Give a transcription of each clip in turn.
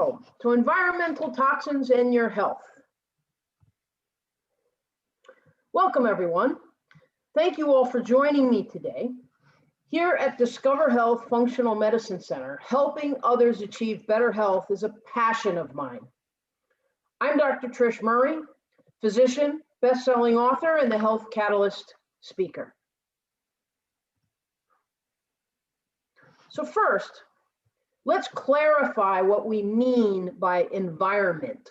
To environmental toxins and your health. Welcome, everyone. Thank you all for joining me today. Here at Discover Health Functional Medicine Center, helping others achieve better health is a passion of mine. I'm Dr. Trish Murray, physician, best-selling author, and the Health Catalyst speaker. So first, let's clarify what we mean by environment.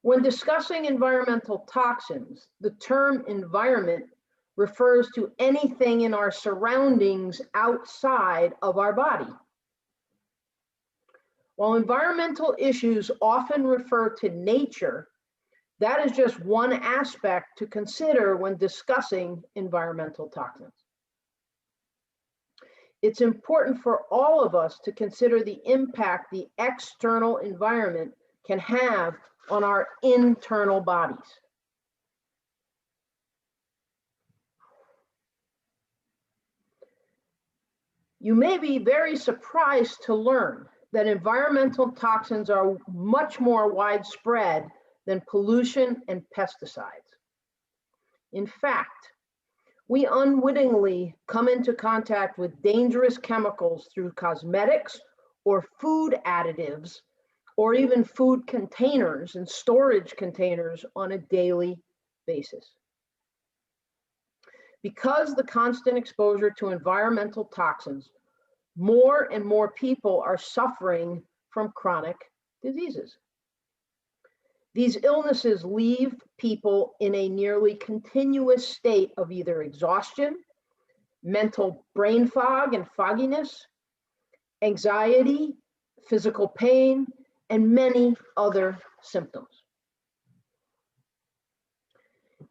When discussing environmental toxins, the term environment refers to anything in our surroundings outside of our body. While environmental issues often refer to nature, that is just one aspect to consider when discussing environmental toxins. It's important for all of us to consider the impact the external environment can have on our internal bodies. You may be very surprised to learn that environmental toxins are much more widespread than pollution and pesticides. In fact, we unwittingly come into contact with dangerous chemicals through cosmetics or food additives, or even food containers and storage containers on a daily basis. Because the constant exposure to environmental toxins, more and more people are suffering from chronic diseases. These illnesses leave people in a nearly continuous state of either exhaustion, mental brain fog and fogginess, anxiety, physical pain, and many other symptoms.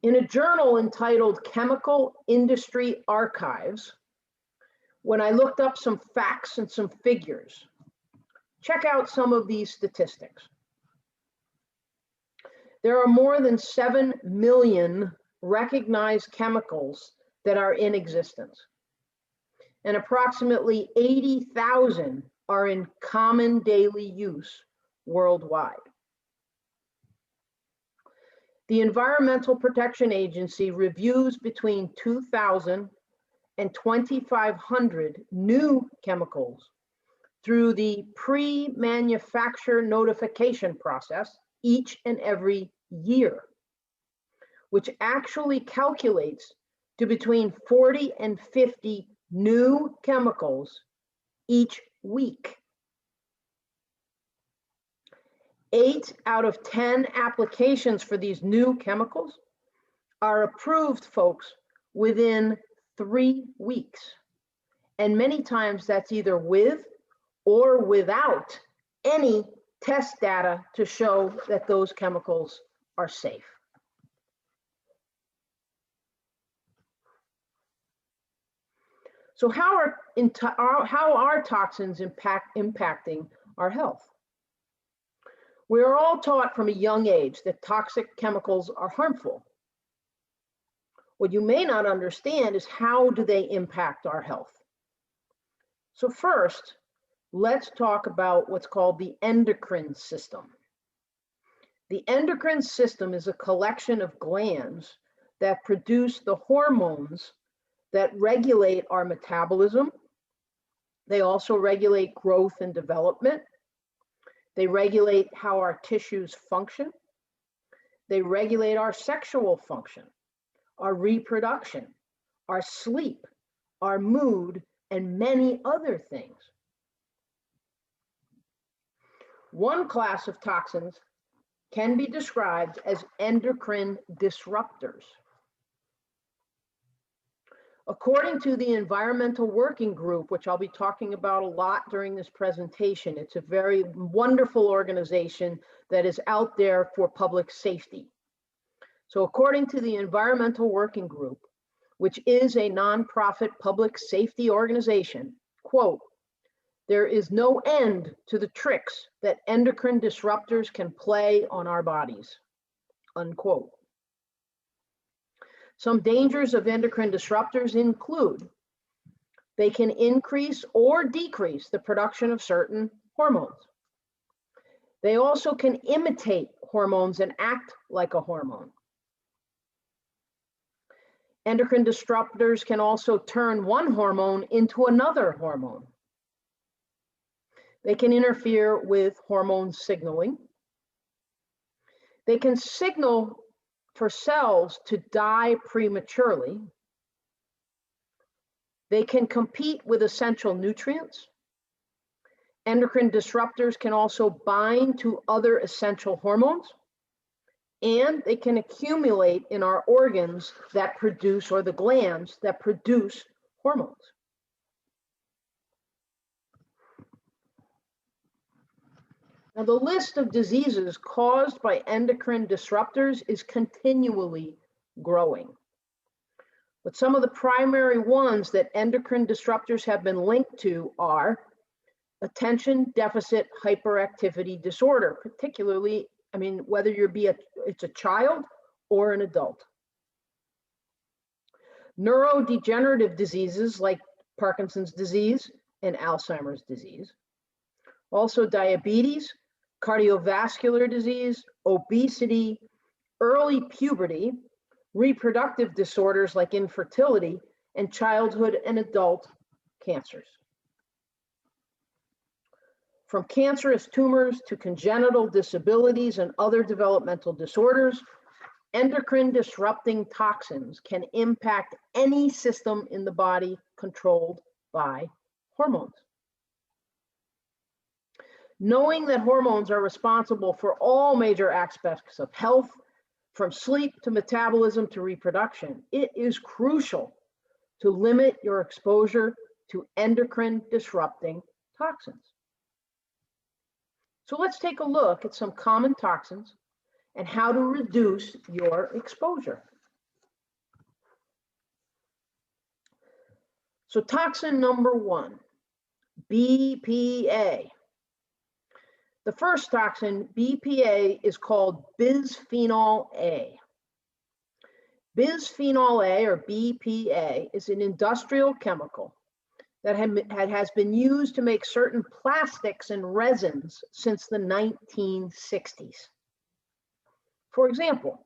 In a journal entitled Chemical Industry Archives, when I looked up some facts and some figures, check out some of these statistics. There are more than 7 million recognized chemicals that are in existence, and approximately 80,000 are in common daily use worldwide. The Environmental Protection Agency reviews between 2,000 and 2,500 new chemicals through the pre-manufacture notification process each and every year, which actually calculates to between 40 and 50 new chemicals each week. 8 out of 10 applications for these new chemicals are approved, folks, within 3 weeks. And many times that's either with or without any test data to show that those chemicals are safe. So how are toxins impacting our health? We are all taught from a young age that toxic chemicals are harmful. What you may not understand is how do they impact our health? So first, let's talk about what's called the endocrine system. The endocrine system is a collection of glands that produce the hormones that regulate our metabolism. They also regulate growth and development. They regulate how our tissues function. They regulate our sexual function, our reproduction, our sleep, our mood, and many other things. One class of toxins can be described as endocrine disruptors. According to the Environmental Working Group, which I'll be talking about a lot during this presentation, it's a very wonderful organization that is out there for public safety. So according to the Environmental Working Group, which is a nonprofit public safety organization, quote, "There is no end to the tricks that endocrine disruptors can play on our bodies," unquote. Some dangers of endocrine disruptors include they can increase or decrease the production of certain hormones. They also can imitate hormones and act like a hormone. Endocrine disruptors can also turn one hormone into another hormone. They can interfere with hormone signaling. They can signal for cells to die prematurely. They can compete with essential nutrients. Endocrine disruptors can also bind to other essential hormones, and they can accumulate in our organs that produce, or the glands that produce, hormones. Now, the list of diseases caused by endocrine disruptors is continually growing. But some of the primary ones that endocrine disruptors have been linked to are attention deficit hyperactivity disorder, particularly, whether it's a child or an adult. Neurodegenerative diseases like Parkinson's disease and Alzheimer's disease. Also diabetes, cardiovascular disease, obesity, early puberty, reproductive disorders like infertility, and childhood and adult cancers. From cancerous tumors to congenital disabilities and other developmental disorders, endocrine disrupting toxins can impact any system in the body controlled by hormones. Knowing that hormones are responsible for all major aspects of health, from sleep to metabolism to reproduction, it is crucial to limit your exposure to endocrine disrupting toxins. So let's take a look at some common toxins and how to reduce your exposure. So toxin number 1, BPA. The first toxin, BPA, is called bisphenol A. Bisphenol A, or BPA, is an industrial chemical that has been used to make certain plastics and resins since the 1960s. For example,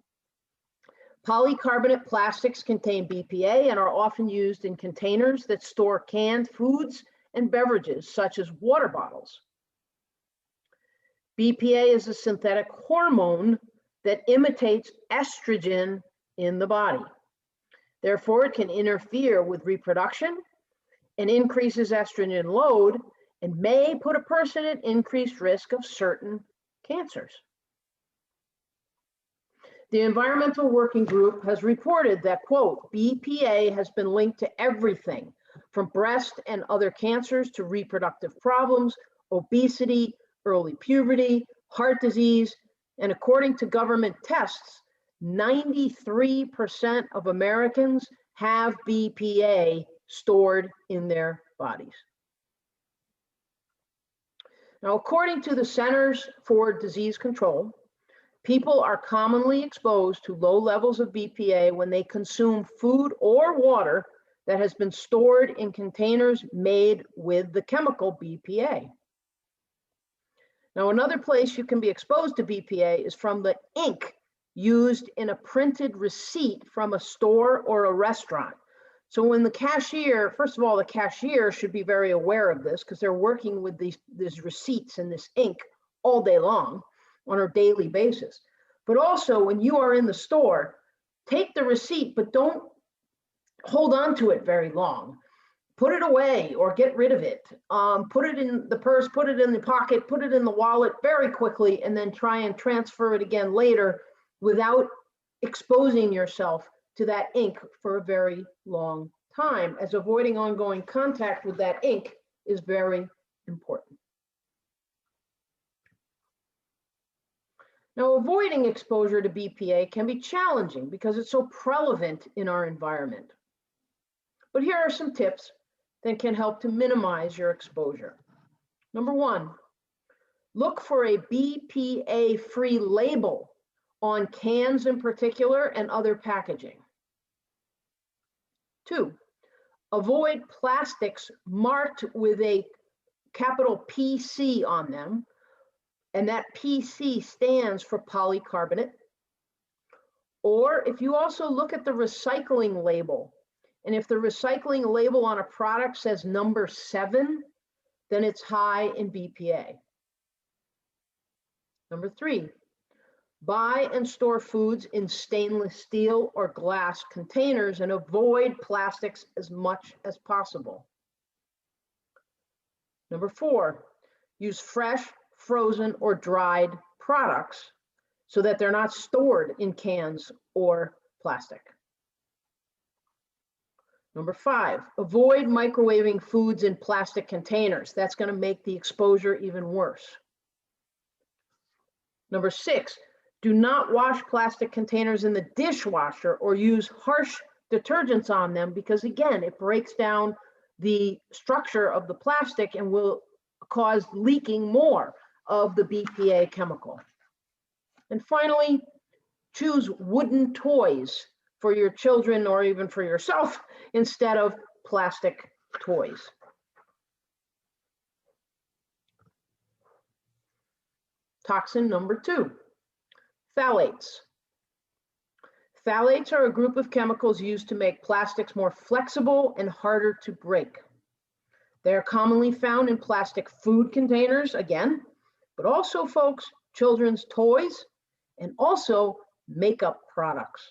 polycarbonate plastics contain BPA and are often used in containers that store canned foods and beverages, such as water bottles. BPA is a synthetic hormone that imitates estrogen in the body. Therefore, it can interfere with reproduction and increases estrogen load and may put a person at increased risk of certain cancers. The Environmental Working Group has reported that, quote, BPA has been linked to everything from breast and other cancers to reproductive problems, obesity, early puberty, heart disease, and according to government tests, 93% of Americans have BPA stored in their bodies. Now, according to the Centers for Disease Control, people are commonly exposed to low levels of BPA when they consume food or water that has been stored in containers made with the chemical BPA. Now, another place you can be exposed to BPA is from the ink used in a printed receipt from a store or a restaurant. So when the cashier, first of all, the cashier should be very aware of this because they're working with these receipts and this ink all day long on a daily basis. But also when you are in the store, take the receipt, but don't hold on to it very long. Put it away or get rid of it. Put it in the purse, put it in the pocket, put it in the wallet very quickly, and then try and transfer it again later without exposing yourself to that ink for a very long time, as avoiding ongoing contact with that ink is very important. Now, avoiding exposure to BPA can be challenging because it's so prevalent in our environment. But here are some tips that can help to minimize your exposure. Number 1, look for a BPA-free label on cans in particular and other packaging. 2, avoid plastics marked with a capital PC on them, and that PC stands for polycarbonate. Or if you also look at the recycling label, and if the recycling label on a product says number 7, then it's high in BPA. Number 3, buy and store foods in stainless steel or glass containers and avoid plastics as much as possible. Number 4, use fresh, frozen, or dried products so that they're not stored in cans or plastic. Number 5, avoid microwaving foods in plastic containers. That's going to make the exposure even worse. Number 6, do not wash plastic containers in the dishwasher or use harsh detergents on them because, again, it breaks down the structure of the plastic and will cause leaking more of the BPA chemical. And finally, choose wooden toys for your children or even for yourself instead of plastic toys. Toxin number 2, phthalates. Phthalates are a group of chemicals used to make plastics more flexible and harder to break. They are commonly found in plastic food containers, again, but also, folks, children's toys and also makeup products.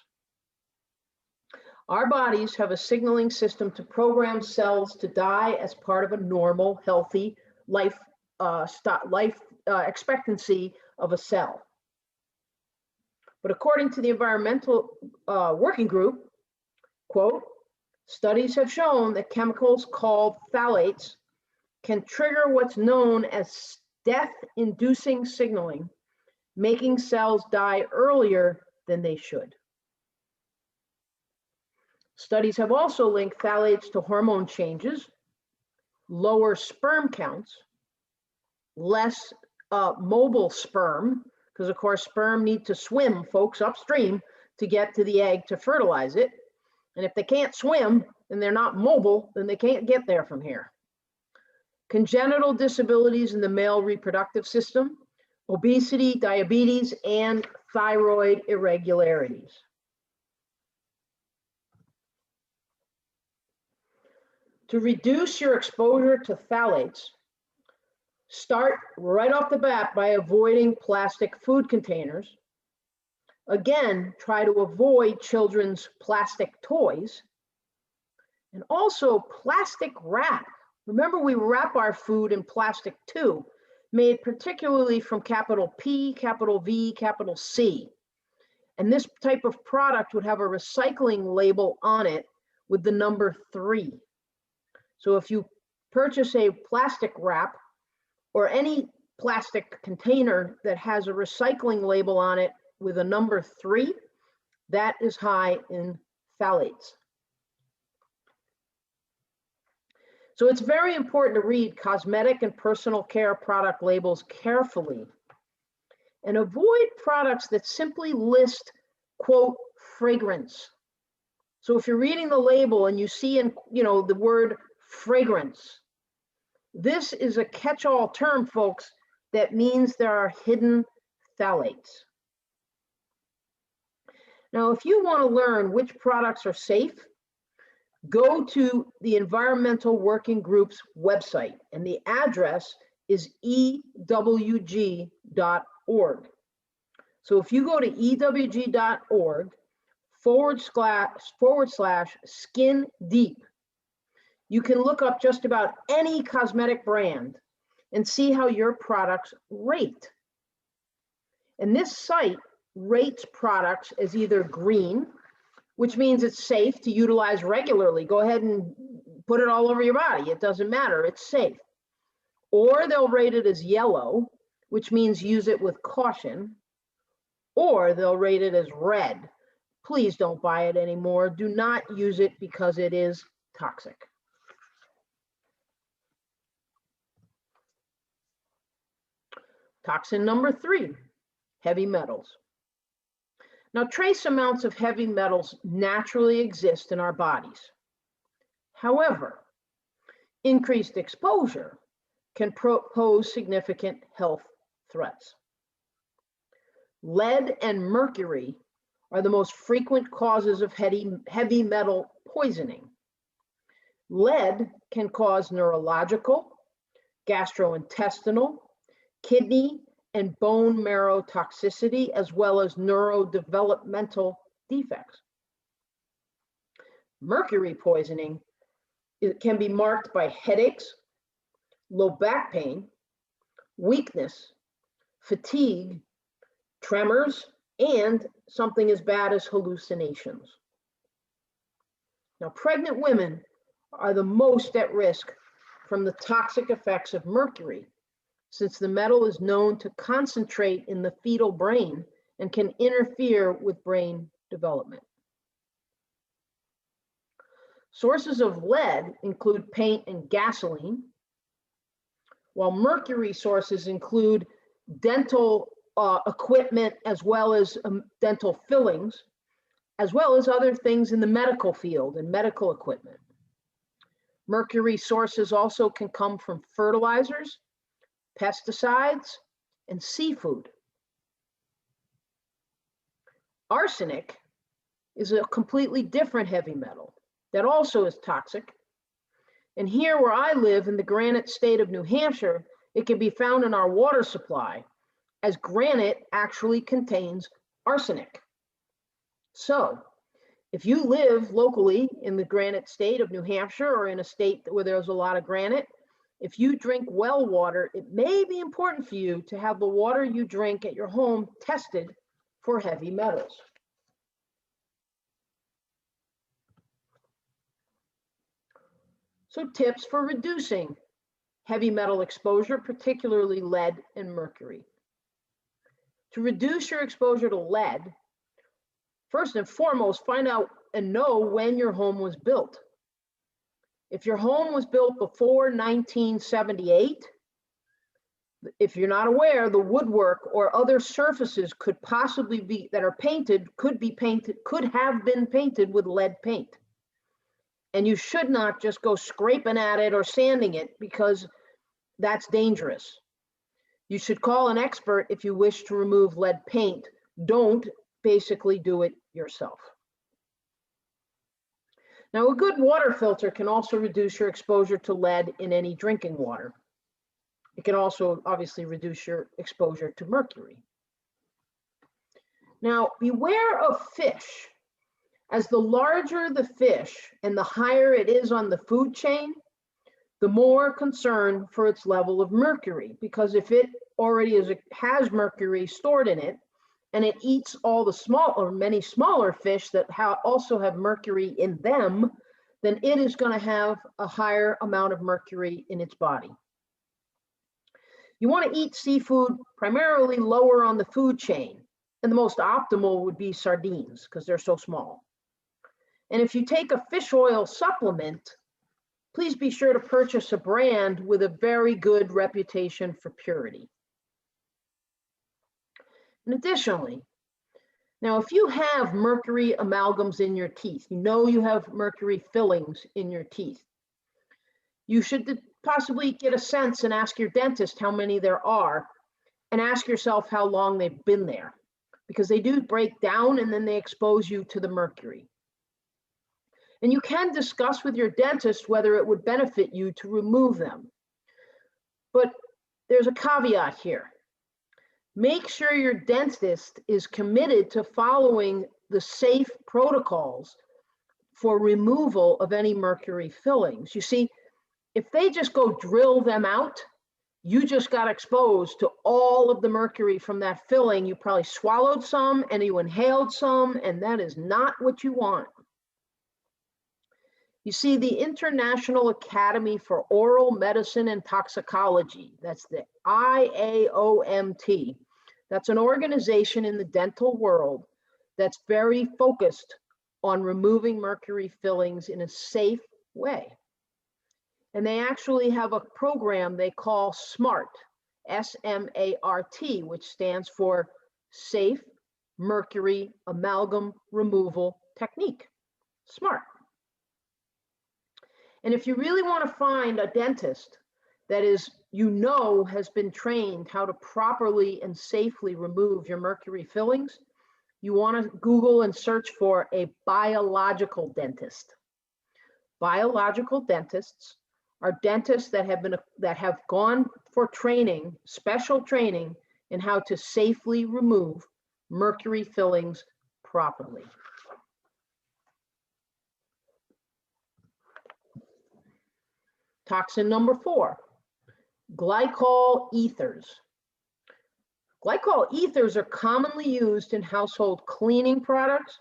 Our bodies have a signaling system to program cells to die as part of a normal, healthy life expectancy of a cell. But according to the Environmental Working Group, quote, studies have shown that chemicals called phthalates can trigger what's known as death-inducing signaling, making cells die earlier than they should. Studies have also linked phthalates to hormone changes, lower sperm counts, less mobile sperm, because of course sperm need to swim, folks, upstream to get to the egg to fertilize it. And if they can't swim and they're not mobile, then they can't get there from here. Congenital disabilities in the male reproductive system, obesity, diabetes, and thyroid irregularities. To reduce your exposure to phthalates, start right off the bat by avoiding plastic food containers. Again, try to avoid children's plastic toys and also plastic wrap. Remember, we wrap our food in plastic too, made particularly from capital P, capital V, capital C. And this type of product would have a recycling label on it with the number 3. So if you purchase a plastic wrap or any plastic container that has a recycling label on it with a number 3, that is high in phthalates. So it's very important to read cosmetic and personal care product labels carefully and avoid products that simply list, quote, fragrance. So if you're reading the label and you see in, the word fragrance, this is a catch-all term, folks, that means there are hidden phthalates. Now, if you want to learn which products are safe, go to the Environmental Working Group's website, and the address is ewg.org. So if you go to ewg.org/skin deep, you can look up just about any cosmetic brand and see how your products rate. And this site rates products as either green, which means it's safe to utilize regularly. Go ahead and put it all over your body. It doesn't matter, it's safe. Or they'll rate it as yellow, which means use it with caution. Or they'll rate it as red. Please don't buy it anymore. Do not use it because it is toxic. Toxin number 3, heavy metals. Now, trace amounts of heavy metals naturally exist in our bodies. However, increased exposure can pose significant health threats. Lead and mercury are the most frequent causes of heavy metal poisoning. Lead can cause neurological, gastrointestinal, kidney, and bone marrow toxicity, as well as neurodevelopmental defects. Mercury poisoning can be marked by headaches, low back pain, weakness, fatigue, tremors, and something as bad as hallucinations. Now, pregnant women are the most at risk from the toxic effects of mercury, since the metal is known to concentrate in the fetal brain and can interfere with brain development. Sources of lead include paint and gasoline, while mercury sources include dental equipment, as well as dental fillings, as well as other things in the medical field and medical equipment. Mercury sources also can come from fertilizers, pesticides, and seafood. Arsenic is a completely different heavy metal that also is toxic. And here where I live in the granite state of New Hampshire, it can be found in our water supply, as granite actually contains arsenic. So if you live locally in the granite state of New Hampshire, or in a state where there's a lot of granite, if you drink well water, it may be important for you to have the water you drink at your home tested for heavy metals. So tips for reducing heavy metal exposure, particularly lead and mercury. To reduce your exposure to lead, first and foremost, find out and know when your home was built. If your home was built before 1978, if you're not aware, the woodwork or other surfaces could possibly be, that are painted, could have been painted with lead paint. And you should not just go scraping at it or sanding it, because that's dangerous. You should call an expert if you wish to remove lead paint. Don't basically do it yourself. Now, a good water filter can also reduce your exposure to lead in any drinking water. It can also obviously reduce your exposure to mercury. Now, beware of fish. As the larger the fish and the higher it is on the food chain, the more concern for its level of mercury, because if it already has mercury stored in it, and it eats all the small or many smaller fish that also have mercury in them, then it is going to have a higher amount of mercury in its body. You want to eat seafood primarily lower on the food chain, and the most optimal would be sardines because they're so small. And if you take a fish oil supplement, please be sure to purchase a brand with a very good reputation for purity. And additionally, now if you have mercury amalgams in your teeth, you know you have mercury fillings in your teeth, you should possibly get a sense and ask your dentist how many there are, and ask yourself how long they've been there, because they do break down and then they expose you to the mercury. And you can discuss with your dentist whether it would benefit you to remove them. But there's a caveat here. Make sure your dentist is committed to following the safe protocols for removal of any mercury fillings. You see, if they just go drill them out, you just got exposed to all of the mercury from that filling. You probably swallowed some and you inhaled some, and that is not what you want. You see, the International Academy for Oral Medicine and Toxicology, that's the IAOMT, that's an organization in the dental world that's very focused on removing mercury fillings in a safe way. And they actually have a program they call SMART, S-M-A-R-T, which stands for Safe Mercury Amalgam Removal Technique, SMART. And if you really want to find a dentist that is has been trained how to properly and safely remove your mercury fillings, you want to Google and search for a biological dentist. Biological dentists are dentists that have gone for training, special training in how to safely remove mercury fillings properly. Toxin number 4, glycol ethers. Glycol ethers are commonly used in household cleaning products,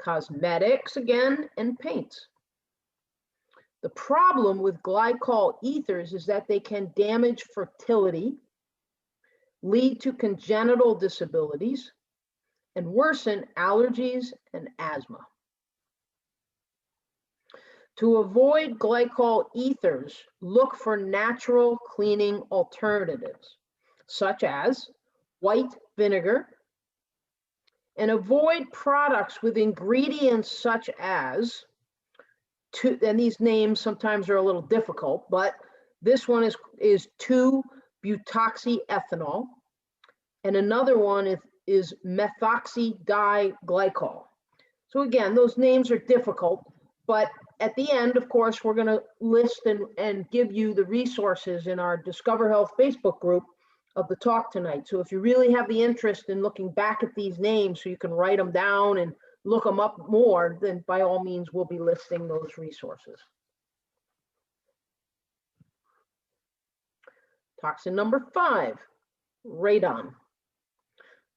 cosmetics again, and paints. The problem with glycol ethers is that they can damage fertility, lead to congenital disabilities, and worsen allergies and asthma. To avoid glycol ethers, look for natural cleaning alternatives, such as white vinegar, and avoid products with ingredients such as, and these names sometimes are a little difficult, but this one is 2-butoxyethanol, and another one is methoxydiglycol. So again, those names are difficult, but at the end, of course, we're going to list and give you the resources in our Discover Health Facebook group of the talk tonight. So if you really have the interest in looking back at these names so you can write them down and look them up more, then by all means, we'll be listing those resources. Toxin number 5, radon.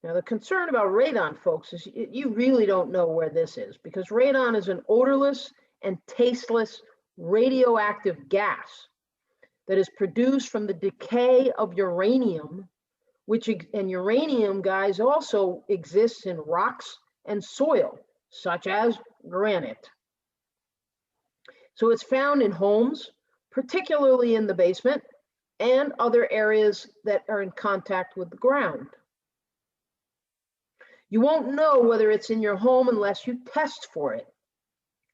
Now, the concern about radon, folks, is you really don't know where this is, because radon is an odorless and tasteless radioactive gas that is produced from the decay of uranium, and uranium, guys, also exists in rocks and soil, such as granite. So it's found in homes, particularly in the basement, and other areas that are in contact with the ground. You won't know whether it's in your home unless you test for it.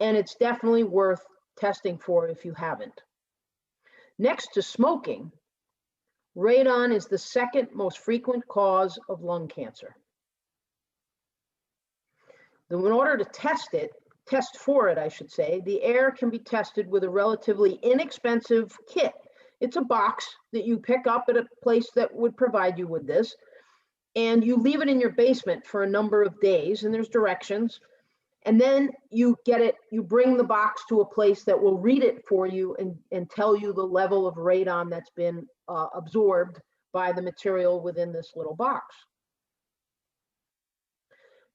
And it's definitely worth testing for if you haven't. Next to smoking, radon is the second most frequent cause of lung cancer. In order to test for it, I should say, the air can be tested with a relatively inexpensive kit. It's a box that you pick up at a place that would provide you with this, and you leave it in your basement for a number of days, and there's directions. And then you bring the box to a place that will read it for you and tell you the level of radon that's been absorbed by the material within this little box.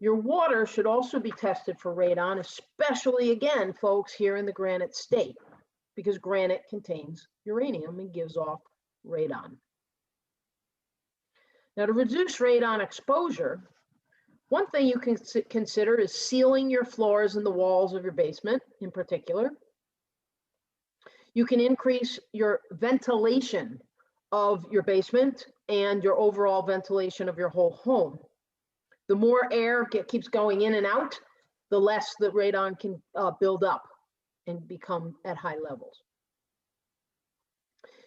Your water should also be tested for radon, especially, again, folks, here in the granite state, because granite contains uranium and gives off radon. Now, to reduce radon exposure, one thing you can consider is sealing your floors and the walls of your basement in particular. You can increase your ventilation of your basement and your overall ventilation of your whole home. The more air keeps going in and out, the less the radon can build up and become at high levels.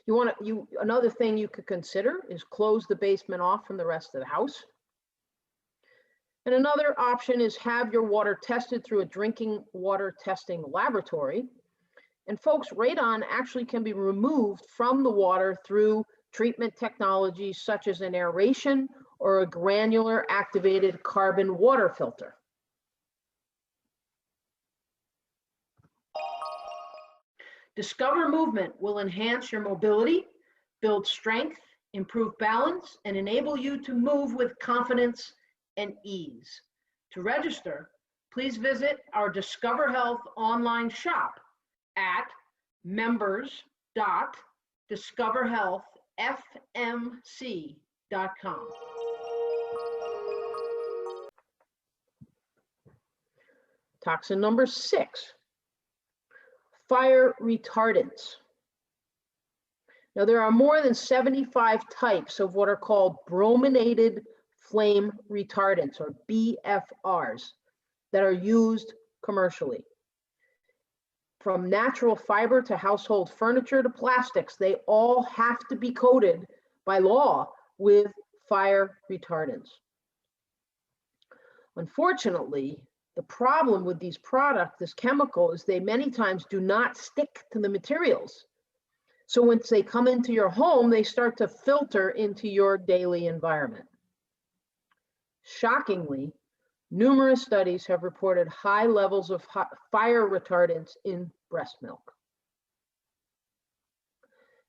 Another thing you could consider is close the basement off from the rest of the house. And another option is have your water tested through a drinking water testing laboratory. And folks, radon actually can be removed from the water through treatment technologies such as an aeration or a granular activated carbon water filter. Discover Movement will enhance your mobility, build strength, improve balance, and enable you to move with confidence and ease. To register, please visit our Discover Health online shop at members.discoverhealthfmc.com. Toxin number 6, fire retardants. Now, there are more than 75 types of what are called brominated flame retardants, or BFRs, that are used commercially. from natural fiber to household furniture to plastics, they all have to be coated by law with fire retardants. Unfortunately, the problem with these products, this chemical, is they many times do not stick to the materials. So once they come into your home, they start to filter into your daily environment. Shockingly, numerous studies have reported high levels of fire retardants in breast milk.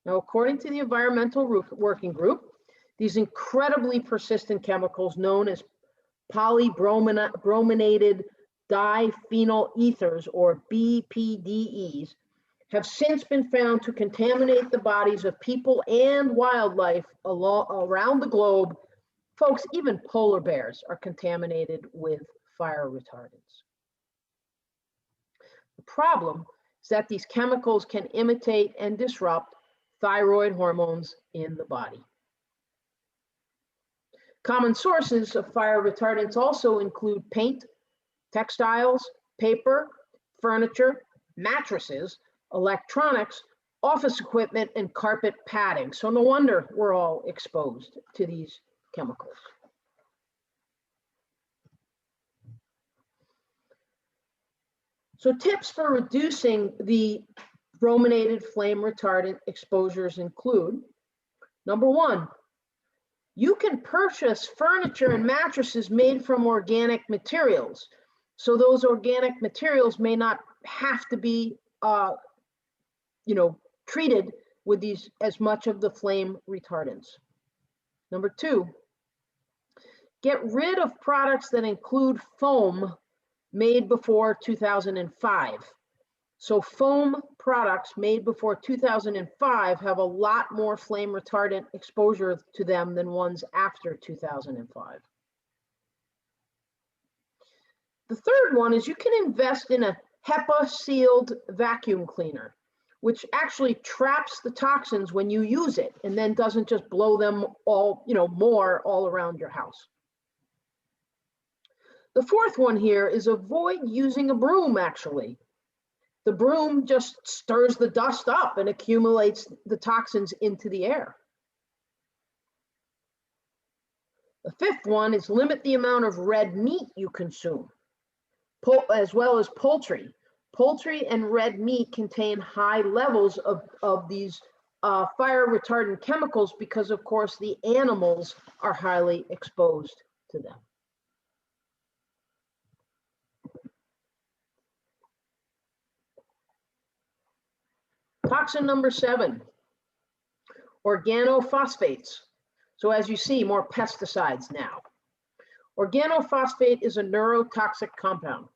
Now, according to the Environmental Working Group, these incredibly persistent chemicals known as polybrominated diphenyl ethers, or BPDEs, have since been found to contaminate the bodies of people and wildlife around the globe. Folks, even polar bears are contaminated with fire retardants. The problem is that these chemicals can imitate and disrupt thyroid hormones in the body. Common sources of fire retardants also include paint, textiles, paper, furniture, mattresses, electronics, office equipment, and carpet padding. So no wonder we're all exposed to these chemicals. So tips for reducing the brominated flame retardant exposures include, number one, you can purchase furniture and mattresses made from organic materials. So those organic materials may not have to be treated with these as much of the flame retardants. Number two, get rid of products that include foam made before 2005. So foam products made before 2005 have a lot more flame retardant exposure to them than ones after 2005. The third one is you can invest in a HEPA sealed vacuum cleaner, which actually traps the toxins when you use it and then doesn't just blow them all, more all around your house. The fourth one here is avoid using a broom, actually. The broom just stirs the dust up and accumulates the toxins into the air. The fifth one is limit the amount of red meat you consume, as well as poultry. Poultry and red meat contain high levels of these fire retardant chemicals because, of course, the animals are highly exposed to them. Toxin number 7, organophosphates. So as you see, more pesticides now. Organophosphate is a neurotoxic compound.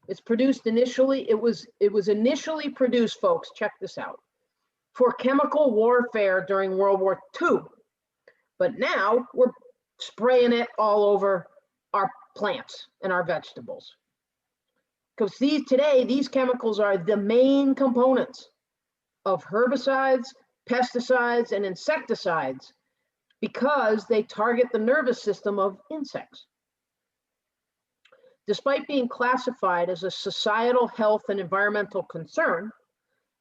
It's produced initially, it was initially produced, folks, check this out, for chemical warfare during World War II. But now we're spraying it all over our plants and our vegetables. Because today, these chemicals are the main components of herbicides, pesticides, and insecticides because they target the nervous system of insects. Despite being classified as a societal health and environmental concern,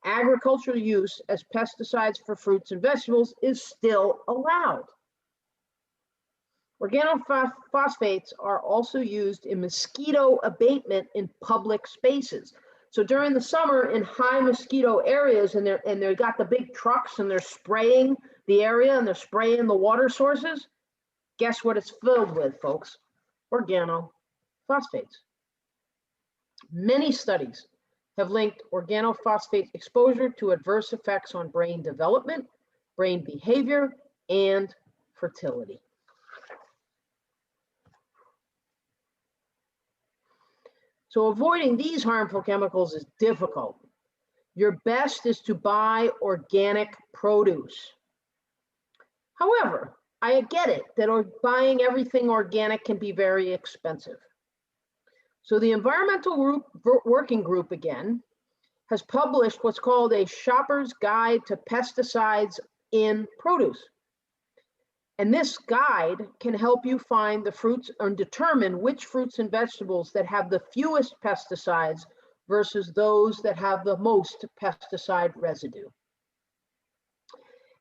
agricultural use as pesticides for fruits and vegetables is still allowed. Organophosphates are also used in mosquito abatement in public spaces. So during the summer in high mosquito areas, and they've got the big trucks and they're spraying the area and they're spraying the water sources, guess what it's filled with, folks? Organophosphates. Many studies have linked organophosphate exposure to adverse effects on brain development, brain behavior, and fertility. So avoiding these harmful chemicals is difficult. Your best is to buy organic produce. However, I get it that buying everything organic can be very expensive. So the Environmental Working Group, again, has published what's called a Shopper's Guide to Pesticides in Produce. And this guide can help you find the fruits and determine which fruits and vegetables that have the fewest pesticides versus those that have the most pesticide residue.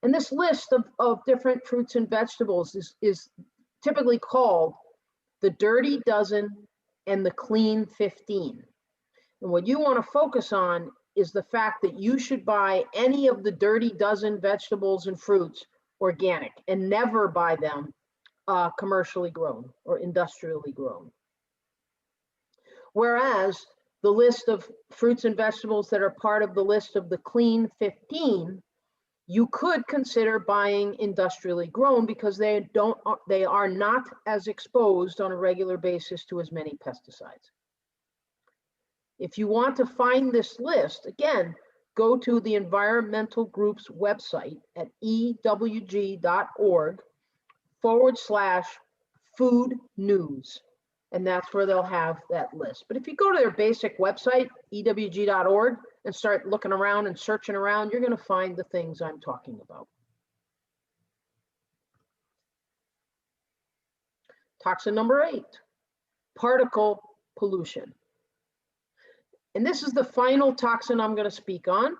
And this list of different fruits and vegetables is typically called the Dirty Dozen and the Clean 15. And what you want to focus on is the fact that you should buy any of the Dirty Dozen vegetables and fruits organic and never buy them commercially grown or industrially grown. Whereas the list of fruits and vegetables that are part of the list of the Clean 15, you could consider buying industrially grown because they are not as exposed on a regular basis to as many pesticides. If you want to find this list, again, go to the environmental group's website at ewg.org/food news. And that's where they'll have that list. But if you go to their basic website, ewg.org, and start looking around and searching around, you're going to find the things I'm talking about. Toxin number 8, particle pollution. And this is the final toxin I'm going to speak on.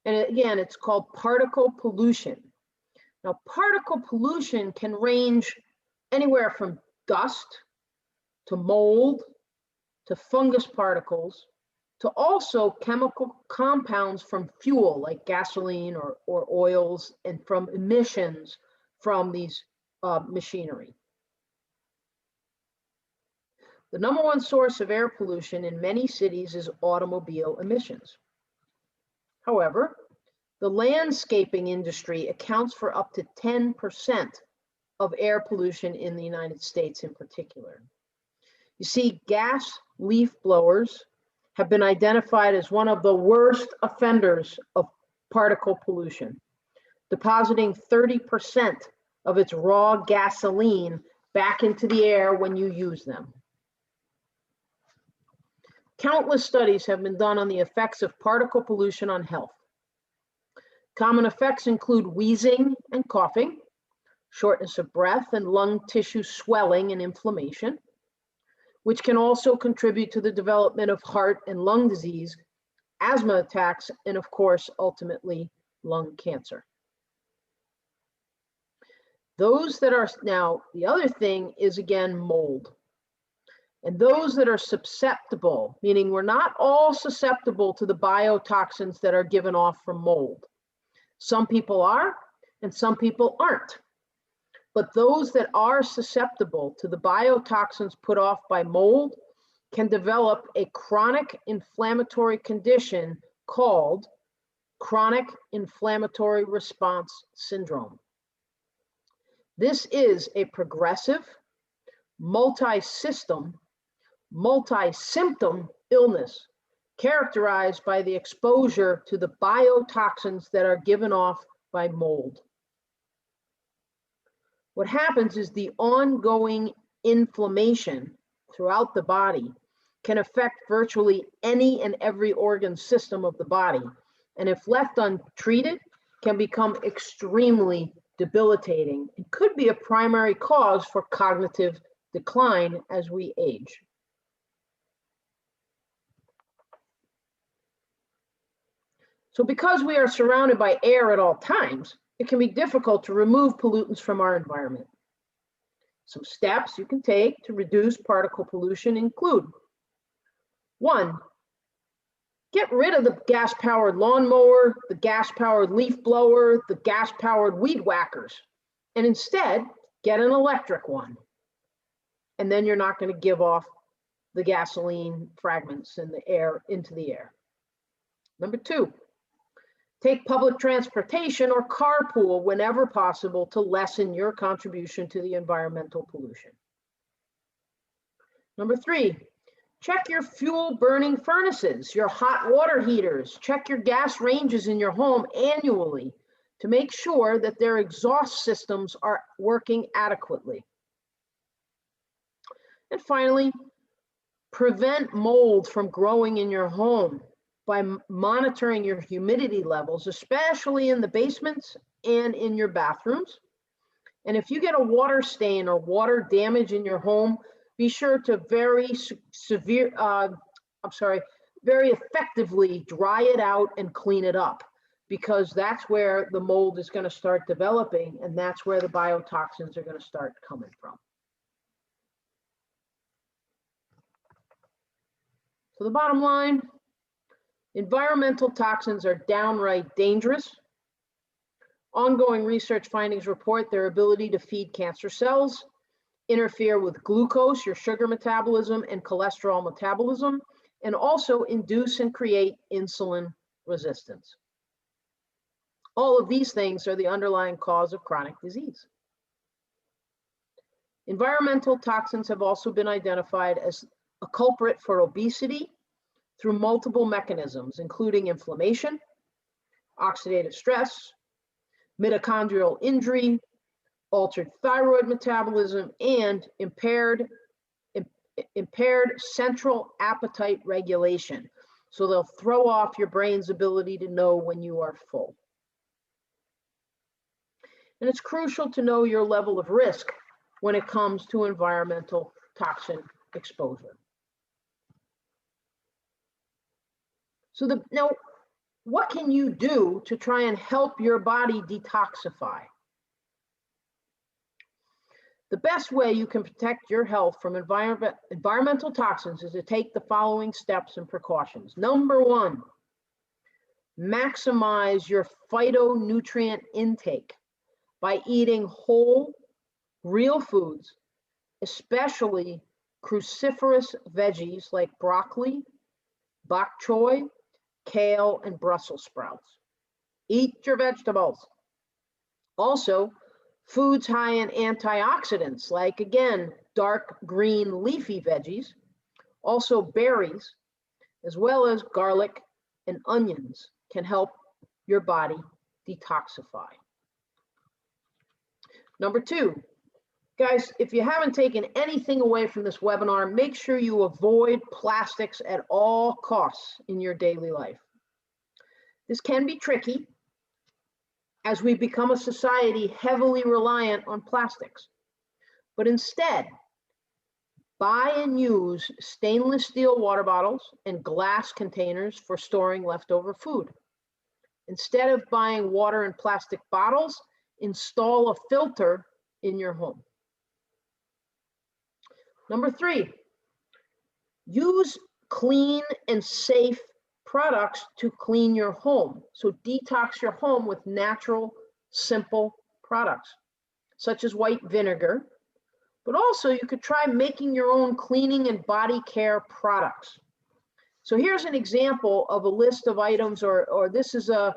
And again, it's called particle pollution. Now, particle pollution can range anywhere from dust to mold to fungus particles to also chemical compounds from fuel like gasoline or oils and from emissions from these machinery. The number one source of air pollution in many cities is automobile emissions. However, the landscaping industry accounts for up to 10% of air pollution in the United States in particular. You see, gas leaf blowers have been identified as one of the worst offenders of particle pollution, depositing 30% of its raw gasoline back into the air when you use them. Countless studies have been done on the effects of particle pollution on health. Common effects include wheezing and coughing, shortness of breath, and lung tissue swelling and inflammation, which can also contribute to the development of heart and lung disease, asthma attacks, and of course, ultimately, lung cancer. Those that are, now, the other thing is again, mold. And those that are susceptible, meaning we're not all susceptible to the biotoxins that are given off from mold. Some people are, and some people aren't. But those that are susceptible to the biotoxins put off by mold can develop a chronic inflammatory condition called chronic inflammatory response syndrome. This is a progressive, multi-system, multi-symptom illness characterized by the exposure to the biotoxins that are given off by mold. What happens is the ongoing inflammation throughout the body can affect virtually any and every organ system of the body, and if left untreated, can become extremely debilitating. It could be a primary cause for cognitive decline as we age. So because we are surrounded by air at all times, it can be difficult to remove pollutants from our environment. Some steps you can take to reduce particle pollution include: 1, get rid of the gas-powered lawnmower, the gas-powered leaf blower, the gas-powered weed whackers, and instead get an electric one. And then you're not going to give off the gasoline fragments in the air into the air. Number 2, take public transportation or carpool whenever possible to lessen your contribution to the environmental pollution. Number 3, check your fuel burning furnaces, your hot water heaters, check your gas ranges in your home annually to make sure that their exhaust systems are working adequately. And finally, prevent mold from growing in your home by monitoring your humidity levels, especially in the basements and in your bathrooms. And if you get a water stain or water damage in your home, be sure to very effectively dry it out and clean it up, because that's where the mold is going to start developing, and that's where the biotoxins are going to start coming from. So the bottom line, environmental toxins are downright dangerous. Ongoing research findings report their ability to feed cancer cells, interfere with glucose, your sugar metabolism, and cholesterol metabolism, and also induce and create insulin resistance. All of these things are the underlying cause of chronic disease. Environmental toxins have also been identified as a culprit for obesity through multiple mechanisms, including inflammation, oxidative stress, mitochondrial injury, altered thyroid metabolism, and impaired central appetite regulation. So they'll throw off your brain's ability to know when you are full. And it's crucial to know your level of risk when it comes to environmental toxin exposure. So now, what can you do to try and help your body detoxify? The best way you can protect your health from environmental toxins is to take the following steps and precautions. Number one, maximize your phytonutrient intake by eating whole, real foods, especially cruciferous veggies like broccoli, bok choy, kale, and Brussels sprouts. Eat your vegetables. Also, foods high in antioxidants, like, again, dark green leafy veggies, also berries, as well as garlic and onions can help your body detoxify. Number two, guys, if you haven't taken anything away from this webinar, make sure you avoid plastics at all costs in your daily life. This can be tricky as we become a society heavily reliant on plastics. But instead, buy and use stainless steel water bottles and glass containers for storing leftover food. Instead of buying water in plastic bottles, install a filter in your home. Number three, use clean and safe products to clean your home. So detox your home with natural, simple products, such as white vinegar. But also you could try making your own cleaning and body care products. So here's an example of a list of items, or this is I'll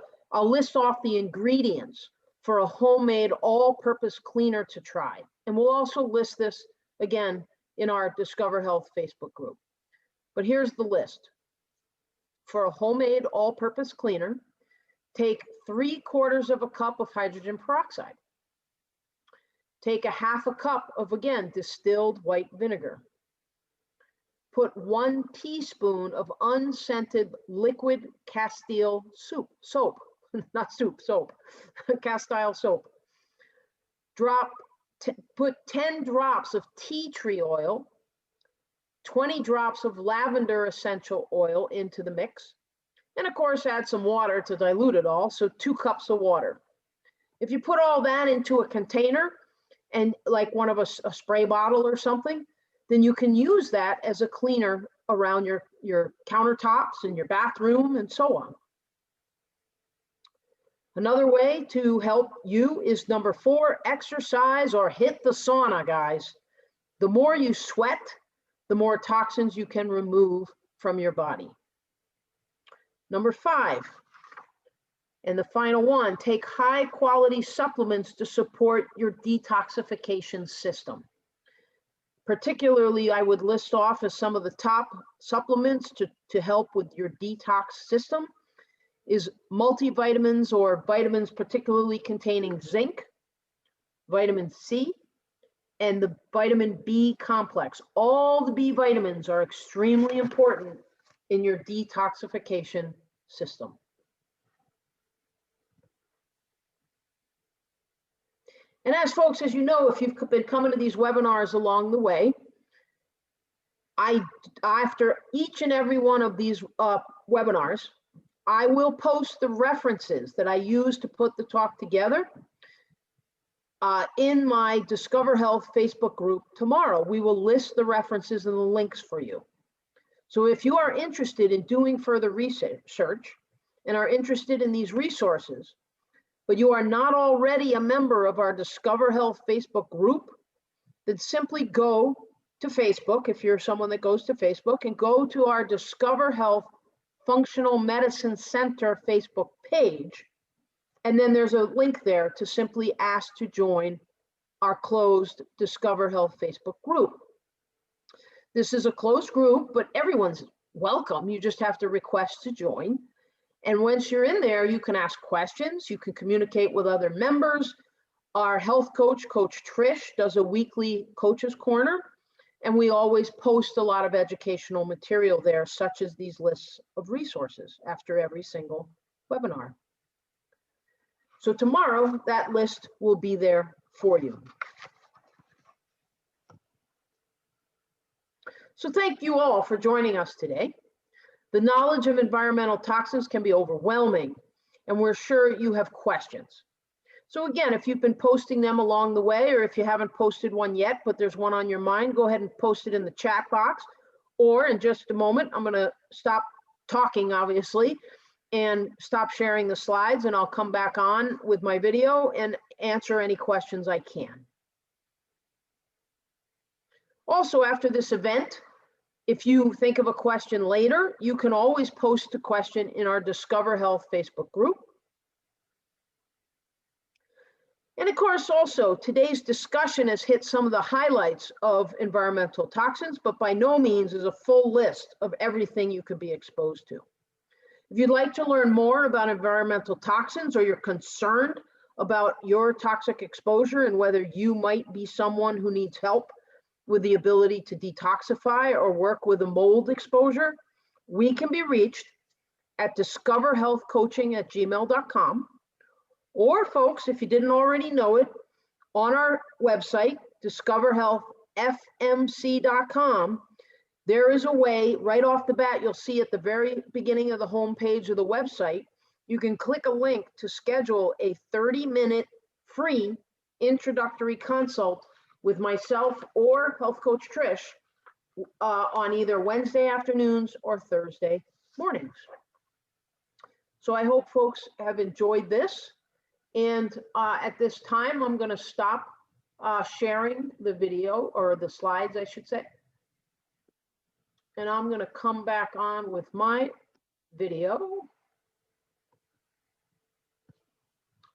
list off the ingredients for a homemade all-purpose cleaner to try. And we'll also list this again in our Discover Health Facebook group. But here's the list. For a homemade all-purpose cleaner, take 3/4 cup of hydrogen peroxide. Take 1/2 cup of, again, distilled white vinegar. Put 1 teaspoon of unscented liquid Castile soap, not soup, soap, Castile soap. Put 10 drops of tea tree oil, 20 drops of lavender essential oil into the mix. And of course, add some water to dilute it all, so 2 cups of water. If you put all that into a container, and like one of a spray bottle or something, then you can use that as a cleaner around your countertops in your bathroom and so on. Another way to help you is number 4, exercise or hit the sauna, guys. The more you sweat, the more toxins you can remove from your body. Number 5, and the final one, take high quality supplements to support your detoxification system. Particularly, I would list off as some of the top supplements to help with your detox system is multivitamins or vitamins particularly containing zinc, vitamin C, and the vitamin B complex. All the B vitamins are extremely important in your detoxification system. And as folks, as you know, if you've been coming to these webinars along the way, After each and every one of these webinars, I will post the references that I use to put the talk together in my Discover Health Facebook group tomorrow. We will list the references and the links for you. So if you are interested in doing further research and are interested in these resources, but you are not already a member of our Discover Health Facebook group, then simply go to Facebook, if you're someone that goes to Facebook, and go to our Discover Health Functional Medicine Center Facebook page. And then there's a link there to simply ask to join our closed Discover Health Facebook group. This is a closed group, but everyone's welcome. You just have to request to join. And once you're in there, you can ask questions, you can communicate with other members. Our health coach, Coach Trish, does a weekly Coach's Corner, and we always post a lot of educational material there, such as these lists of resources after every single webinar. So tomorrow, that list will be there for you. So thank you all for joining us today. The knowledge of environmental toxins can be overwhelming, and we're sure you have questions. So again, if you've been posting them along the way, or if you haven't posted one yet, but there's one on your mind, go ahead and post it in the chat box. Or in just a moment, I'm gonna stop talking, obviously, and stop sharing the slides, and I'll come back on with my video and answer any questions I can. Also, after this event, if you think of a question later, you can always post a question in our Discover Health Facebook group. And of course, also, today's discussion has hit some of the highlights of environmental toxins, but by no means is a full list of everything you could be exposed to. If you'd like to learn more about environmental toxins, or you're concerned about your toxic exposure and whether you might be someone who needs help with the ability to detoxify or work with a mold exposure, we can be reached at discoverhealthcoaching@gmail.com. Or folks, if you didn't already know it, on our website, discoverhealthfmc.com, there is a way right off the bat, you'll see at the very beginning of the homepage of the website, you can click a link to schedule a 30-minute free introductory consult with myself or Health Coach Trish on either Wednesday afternoons or Thursday mornings. So I hope folks have enjoyed this. And at this time, I'm going to stop sharing the video, or the slides, I should say. And I'm going to come back on with my video.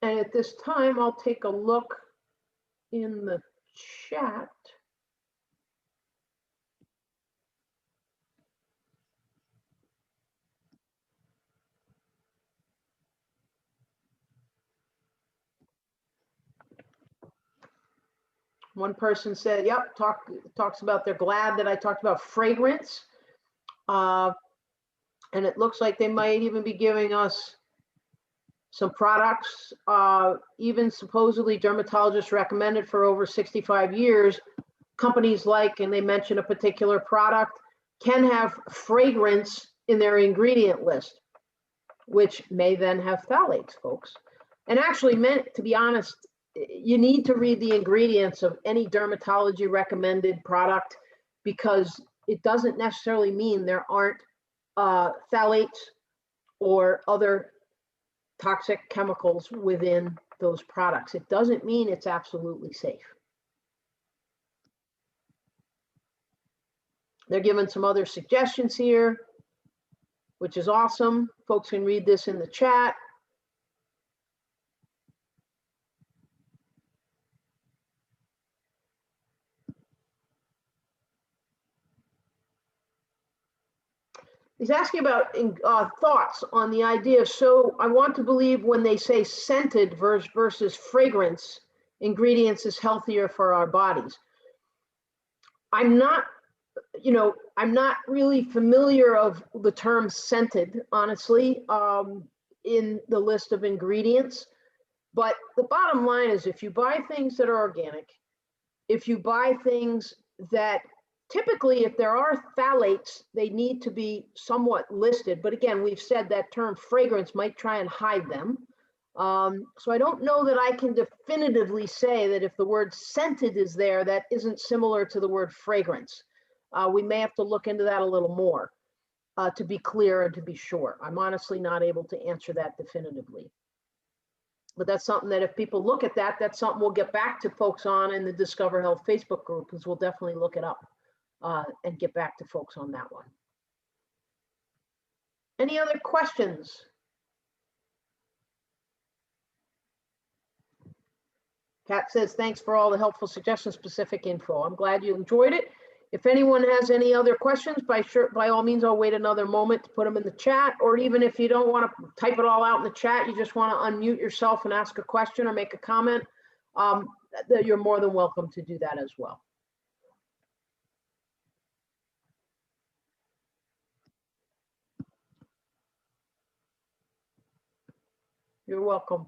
And at this time, I'll take a look in the chat. One person said, yep, talks about they're glad that I talked about fragrance. And it looks like they might even be giving us some products, even supposedly dermatologists recommended for over 65 years. Companies like, and they mention a particular product, can have fragrance in their ingredient list, which may then have phthalates, folks. And actually, to be honest, you need to read the ingredients of any dermatology recommended product, because it doesn't necessarily mean there aren't phthalates or other toxic chemicals within those products. It doesn't mean it's absolutely safe. They're giving some other suggestions here, which is awesome. Folks can read this in the chat. He's asking about thoughts on the idea. So I want to believe when they say scented versus fragrance ingredients is healthier for our bodies. I'm not really familiar of the term scented, honestly, in the list of ingredients. But the bottom line is, if you buy things that are organic, if you buy things that Typically, if there are phthalates, they need to be somewhat listed. But again, we've said that term fragrance might try and hide them. So I don't know that I can definitively say that if the word scented is there, that isn't similar to the word fragrance. We may have to look into that a little more to be clear and to be sure. I'm honestly not able to answer that definitively. But that's something that if people look at that, that's something we'll get back to folks on in the Discover Health Facebook group, because we'll definitely look it up and get back to folks on that one. Any other questions? Kat says, thanks for all the helpful suggestions, specific info. I'm glad you enjoyed it. If anyone has any other questions, by all means, I'll wait another moment to put them in the chat, or even if you don't want to type it all out in the chat, you just want to unmute yourself and ask a question or make a comment, you're more than welcome to do that as well. You're welcome.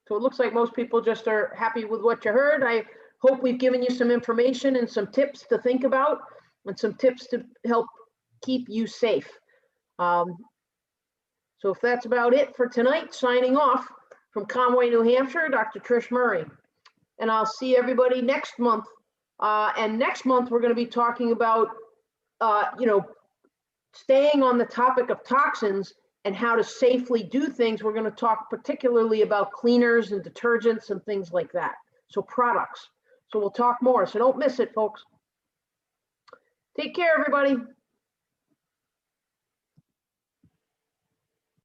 So it looks like most people just are happy with what you heard. I hope we've given you some information and some tips to think about and some tips to help keep you safe. So if that's about it for tonight, signing off from Conway, New Hampshire, Dr. Trish Murray. And I'll see everybody next month. And next month, we're going to be talking about, staying on the topic of toxins and how to safely do things. We're going to talk particularly about cleaners and detergents and things like that. So products. So we'll talk more. So don't miss it, folks. Take care, everybody.